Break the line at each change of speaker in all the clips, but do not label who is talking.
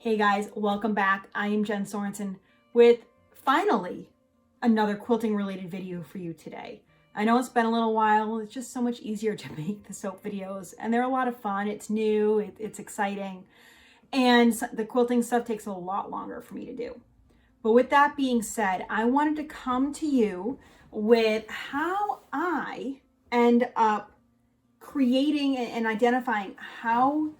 Hey guys, welcome back. I am Jen Sorensen with finally another quilting related video for you today. I know it's been a little while. It's just so much easier to make the soap videos and they're a lot of fun. It's new, it's exciting, and the quilting stuff takes a lot longer for me to do. But with that being said, I wanted to come to you with how I end up creating and identifying how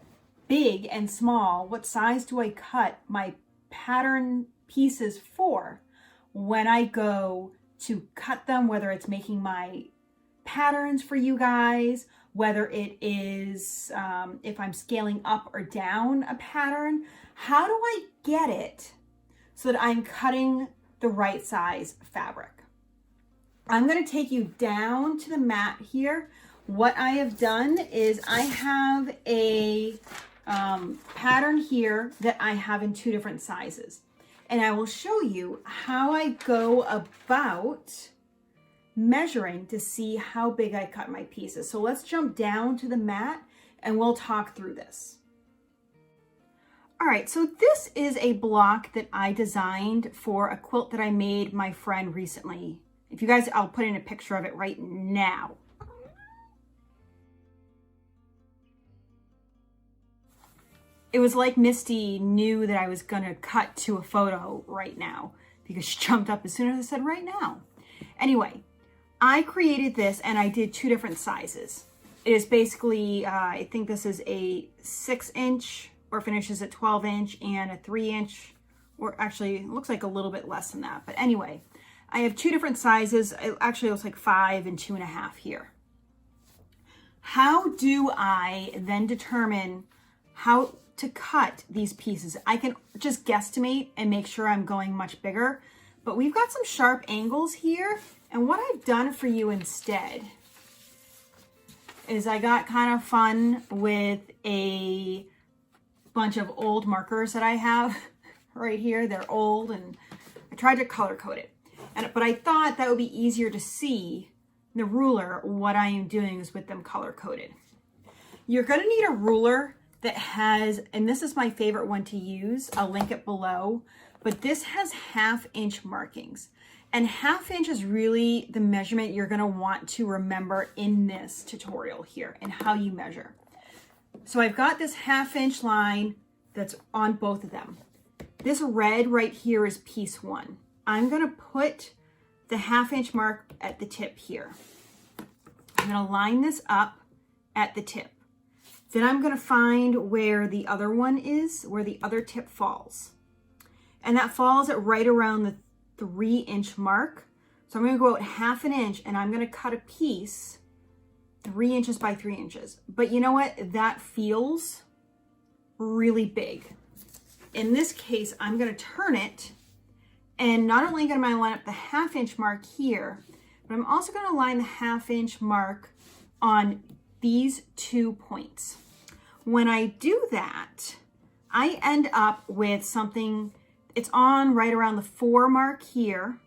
big and small, what size do I cut my pattern pieces for when I go to cut them, whether it's making my patterns for you guys, whether it is if I'm scaling up or down a pattern. How do I get it so that I'm cutting the right size fabric? I'm going to take you down to the mat here. What I have done is I have a pattern here that I have in two different sizes, and I will show you how I go about measuring to see how big I cut my pieces. So let's jump down to the mat and we'll talk through this. All right, so this is a block that I designed for a quilt that I made my friend recently. If you guys, I'll put in a picture of it right now. It was like Misty knew that I was gonna cut to a photo right now because she jumped up as soon as I said right now. Anyway, I created this and I did two different sizes. It is basically, I think this is a 6-inch or finishes at 12-inch and a 3-inch, or actually it looks like a little bit less than that. But anyway, I have two different sizes. It actually looks like 5 and 2.5 here. How do I then determine how to cut these pieces? I can just guesstimate and make sure I'm going much bigger, but we've got some sharp angles here. And what I've done for you instead is I got kind of fun with a bunch of old markers that I have right here. They're old and I tried to color code it. But I thought that would be easier to see the ruler. What I am doing is with them color coded. You're gonna need a ruler that has, and this is my favorite one to use, I'll link it below, but this has 1/2-inch markings. And 1/2 inch is really the measurement you're gonna want to remember in this tutorial here and how you measure. So I've got this 1/2-inch line that's on both of them. This red right here is piece 1. I'm gonna put the 1/2-inch mark at the tip here. I'm gonna line this up at the tip. Then I'm going to find where the other one is, where the other tip falls. And that falls at right around the 3-inch mark. So I'm going to go out 1/2 inch and I'm going to cut a piece 3 inches by 3 inches. But you know what? That feels really big. In this case, I'm going to turn it, and not only am I going to line up the 1/2-inch mark here, but I'm also going to line the 1/2-inch mark on these 2 points. When I do that, I end up with something, it's on right around the 4 mark here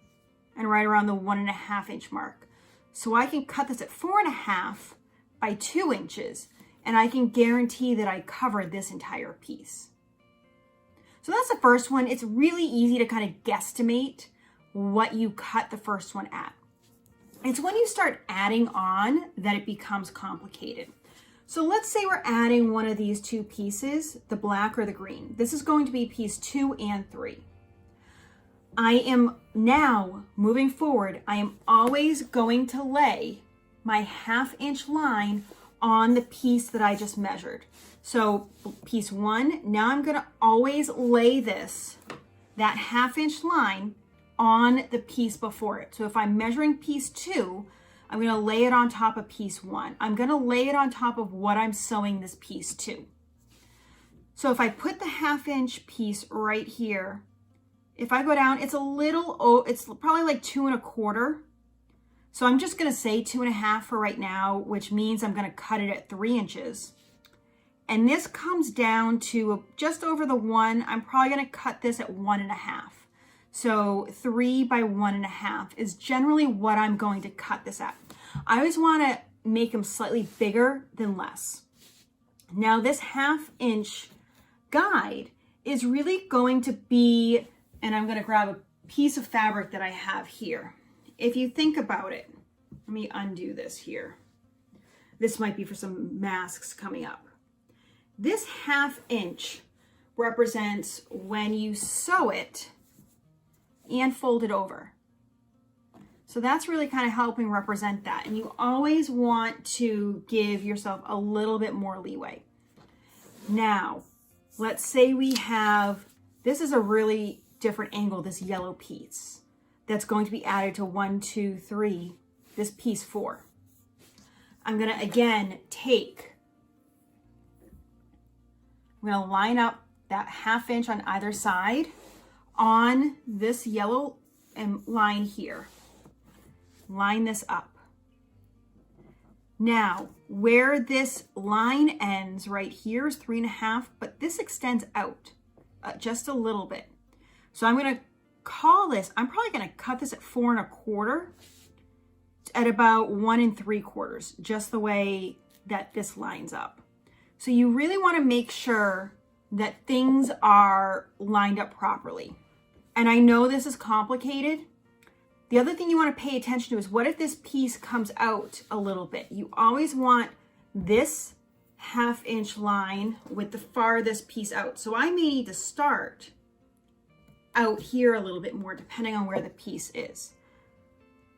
and right around the 1.5-inch mark. So I can cut this at 4.5 by 2 inches, and I can guarantee that I covered this entire piece. So that's the first one. It's really easy to kind of guesstimate what you cut the first one at. It's when you start adding on that it becomes complicated. So let's say we're adding one of these 2 pieces, the black or the green. This is going to be piece 2 and 3. I am now moving forward. I am always going to lay my 1/2-inch line on the piece that I just measured. So piece 1, now I'm going to always lay this, that 1/2-inch line on the piece before it. So if I'm measuring piece 2, I'm going to lay it on top of piece 1. I'm going to lay it on top of what I'm sewing this piece to. So if I put the 1/2-inch piece right here, if I go down, it's a little, it's probably like 2 1/4. So I'm just going to say 2.5 for right now, which means I'm going to cut it at 3 inches. And this comes down to just over the 1. I'm probably going to cut this at 1.5. So 3 by 1.5 is generally what I'm going to cut this at. I always want to make them slightly bigger than less. Now this 1/2-inch guide is really going to be, and I'm going to grab a piece of fabric that I have here. If you think about it, let me undo this here. This might be for some masks coming up. This 1/2 inch represents when you sew it and fold it over. So that's really kind of helping represent that. And you always want to give yourself a little bit more leeway. Now, let's say we have, this is a really different angle, this yellow piece that's going to be added to 1, 2, 3, this piece 4. I'm gonna again I'm gonna line up that 1/2 inch on either side on this yellow line here. Line this up. Now, where this line ends right here is 3.5, but this extends out just a little bit. So I'm gonna call this, I'm probably gonna cut this at 4 1/4 at about 1 3/4, just the way that this lines up. So you really wanna make sure that things are lined up properly. And I know this is complicated. The other thing you want to pay attention to is what if this piece comes out a little bit? You always want this 1/2 inch line with the farthest piece out. So I may need to start out here a little bit more depending on where the piece is.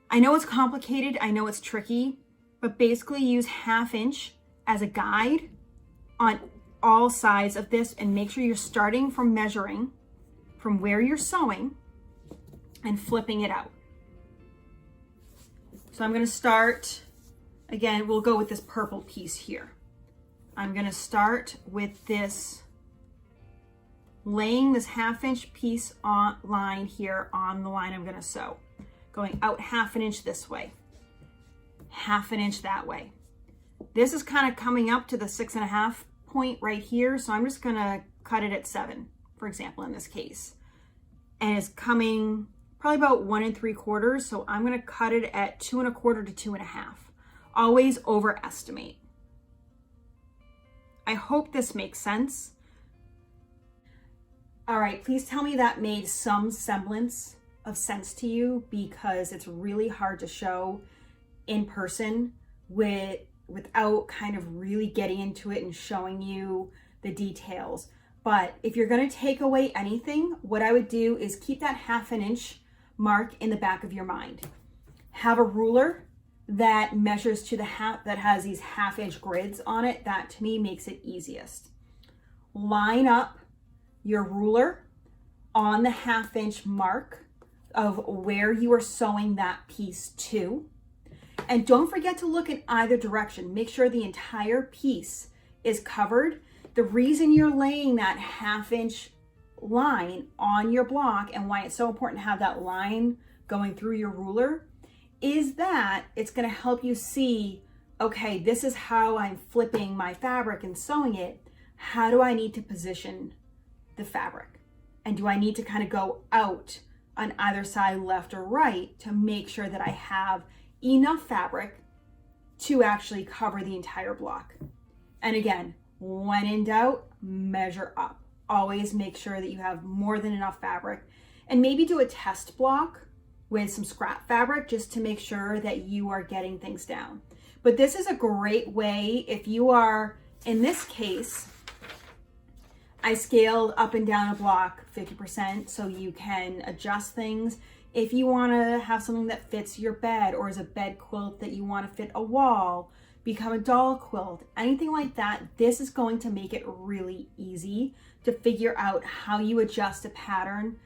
I know it's complicated, I know it's tricky, but basically use 1/2 inch as a guide on all sides of this and make sure you're starting from measuring from where you're sewing and flipping it out. So I'm going to start, again, we'll go with this purple piece here. I'm going to start with this, laying this 1/2 inch piece on line here on the line I'm going to sew. Going out 1/2 inch this way, 1/2 inch that way. This is kind of coming up to the 6.5 point right here. So I'm just going to cut it at 7, for example, in this case. And it's coming probably about 1 3/4. So I'm going to cut it at 2 1/4 to 2.5. Always overestimate. I hope this makes sense. All right, please tell me that made some semblance of sense to you, because it's really hard to show in person without kind of really getting into it and showing you the details. But if you're going to take away anything, what I would do is keep that 1/2 inch mark in the back of your mind. Have a ruler that measures to the half, that has these 1/2 inch grids on it. That to me makes it easiest. Line up your ruler on the 1/2 inch mark of where you are sewing that piece to. And don't forget to look in either direction. Make sure the entire piece is covered. The reason you're laying that 1/2 inch line on your block and why it's so important to have that line going through your ruler is that it's going to help you see, okay, this is how I'm flipping my fabric and sewing it. How do I need to position the fabric? And do I need to kind of go out on either side, left or right, to make sure that I have enough fabric to actually cover the entire block? And again, when in doubt, measure up. Always make sure that you have more than enough fabric, and maybe do a test block with some scrap fabric just to make sure that you are getting things down. But this is a great way if you are, in this case, I scaled up and down a block 50% so you can adjust things. If you want to have something that fits your bed, or is a bed quilt that you want to fit a wall, become a doll quilt, anything like that, this is going to make it really easy to figure out how you adjust a pattern,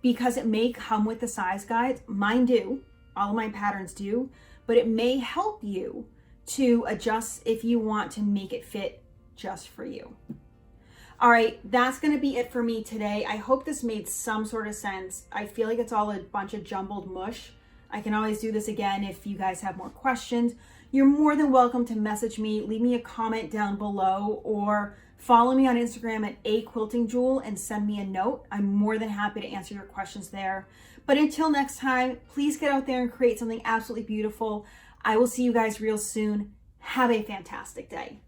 because it may come with the size guides. Mine do, all of my patterns do, but it may help you to adjust if you want to make it fit just for you. All right, that's going to be it for me today. I hope this made some sort of sense. I feel like it's all a bunch of jumbled mush. I can always do this again if you guys have more questions. You're more than welcome to message me, leave me a comment down below, or follow me on Instagram at @quiltingjoule and send me a note. I'm more than happy to answer your questions there. But until next time, please get out there and create something absolutely beautiful. I will see you guys real soon. Have a fantastic day.